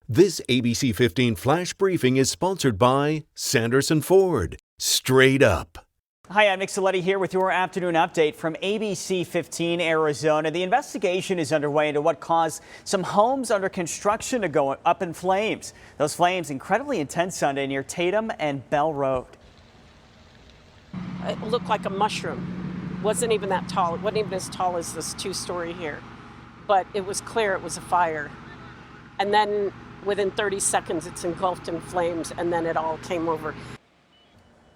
This ABC 15 flash briefing is sponsored by Sanderson Ford. Straight up. Hi, I'm Nick Saletti here with your afternoon update from ABC15 Arizona. The investigation is underway into what caused some homes under construction to go up in flames. Those flames incredibly intense Sunday near Tatum and Bell Road. It looked like a mushroom. Wasn't even that tall. It wasn't even as tall as this two-story here. But it was clear it was a fire. And then within 30 seconds, it's engulfed in flames, and then it all came over.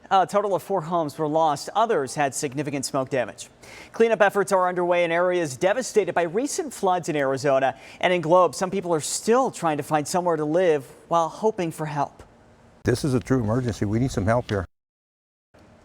A total of 4 homes were lost. Others had significant smoke damage. Cleanup efforts are underway in areas devastated by recent floods in Arizona and in Globe. Some people are still trying to find somewhere to live while hoping for help. This is a true emergency. We need some help here.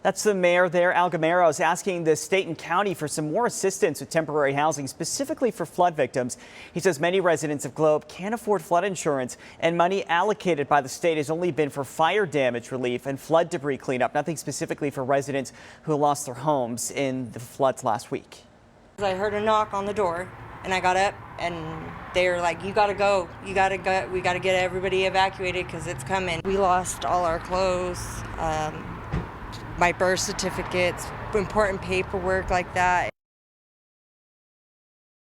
That's the mayor there, Al Gamero, is asking the state and county for some more assistance with temporary housing, specifically for flood victims. He says many residents of Globe can't afford flood insurance, and money allocated by the state has only been for fire damage relief and flood debris cleanup, nothing specifically for residents who lost their homes in the floods last week. I heard a knock on the door, and I got up, and they were like, "You gotta go, you gotta go, we gotta get everybody evacuated because it's coming." We lost all our clothes, my birth certificates, important paperwork like that.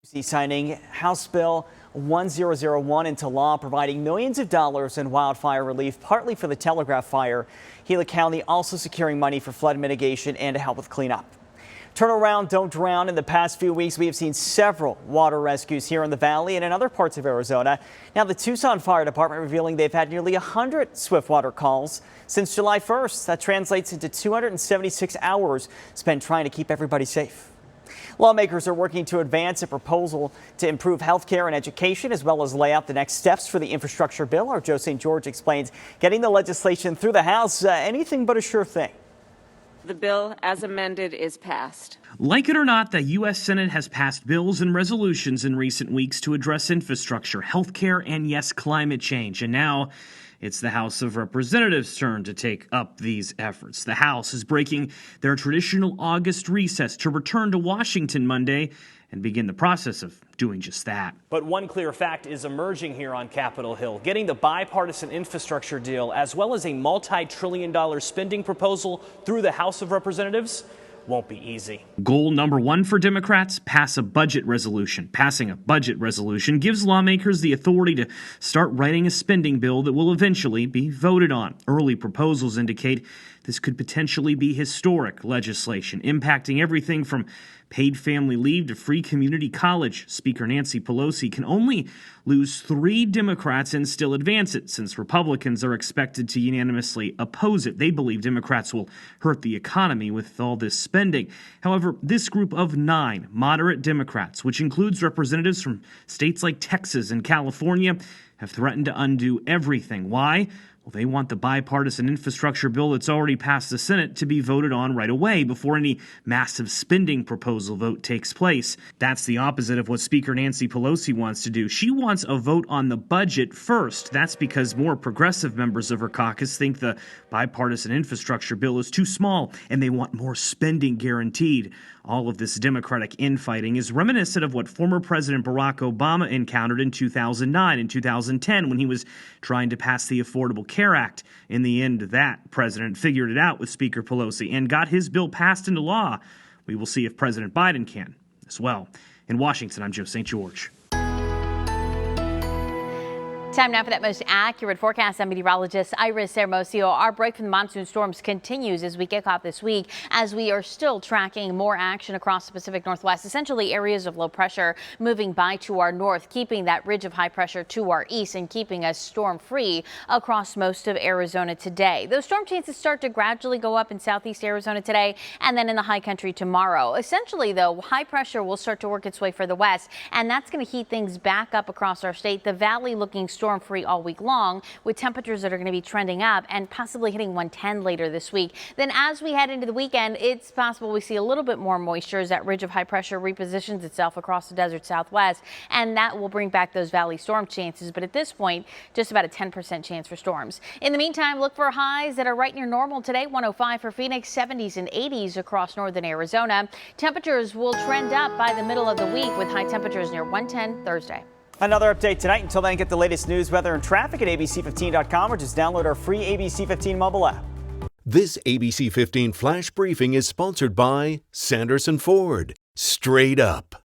Signing House Bill 1001 into law, providing millions of dollars in wildfire relief, partly for the Telegraph fire. Gila County also securing money for flood mitigation and to help with cleanup. Turn around, don't drown. In the past few weeks, we have seen several water rescues here in the valley and in other parts of Arizona. Now, the Tucson Fire Department revealing they've had nearly 100 swiftwater calls since July 1st. That translates into 276 hours spent trying to keep everybody safe. Lawmakers are working to advance a proposal to improve health care and education, as well as lay out the next steps for the infrastructure bill. Our Joe St. George explains getting the legislation through the House, anything but a sure thing. The bill, as amended, is passed. Like it or not, the U.S. Senate has passed bills and resolutions in recent weeks to address infrastructure, healthcare, and yes, climate change. And now it's the House of Representatives' turn to take up these efforts. The House is breaking their traditional August recess to return to Washington Monday and begin the process of doing just that. But one clear fact is emerging here on Capitol Hill. Getting the bipartisan infrastructure deal as well as a multi-trillion-dollar spending proposal through the House of Representatives won't be easy. Goal number 1 for Democrats, pass a budget resolution. Passing a budget resolution gives lawmakers the authority to start writing a spending bill that will eventually be voted on. Early proposals indicate this could potentially be historic legislation, impacting everything from paid family leave to free community college. Speaker Nancy Pelosi can only lose 3 Democrats and still advance it, since Republicans are expected to unanimously oppose it. They believe Democrats will hurt the economy with all this spending. However, this group of 9 moderate Democrats, which includes representatives from states like Texas and California, have threatened to undo everything. Why? Well, they want the bipartisan infrastructure bill that's already passed the Senate to be voted on right away before any massive spending proposal vote takes place. That's the opposite of what Speaker Nancy Pelosi wants to do. She wants a vote on the budget first. That's because more progressive members of her caucus think the bipartisan infrastructure bill is too small and they want more spending guaranteed. All of this Democratic infighting is reminiscent of what former President Barack Obama encountered in 2009 and 2010 when he was trying to pass the Affordable Care Act. In the end, that president figured it out with Speaker Pelosi and got his bill passed into law. We will see if President Biden can as well. In Washington, I'm Joe St. George. Time now for that most accurate forecast. I'm meteorologist Iris Hermosillo. Our break from the monsoon storms continues as we kick off this week, as we are still tracking more action across the Pacific Northwest, essentially areas of low pressure moving by to our north, keeping that ridge of high pressure to our east and keeping us storm free across most of Arizona today. Those storm chances start to gradually go up in southeast Arizona today and then in the high country tomorrow. Essentially, though, high pressure will start to work its way for the west, and that's going to heat things back up across our state. The valley looking storm-free all week long, with temperatures that are going to be trending up and possibly hitting 110 later this week. Then as we head into the weekend, it's possible we see a little bit more moisture as that ridge of high pressure repositions itself across the desert southwest, and that will bring back those valley storm chances. But at this point, just about a 10% chance for storms. In the meantime, look for highs that are right near normal today. 105 for Phoenix, 70s and 80s across northern Arizona. Temperatures will trend up by the middle of the week with high temperatures near 110 Thursday. Another update tonight. Until then, get the latest news, weather, and traffic at ABC15.com or just download our free ABC15 mobile app. This ABC 15 Flash Briefing is sponsored by Sanderson Ford. Straight up.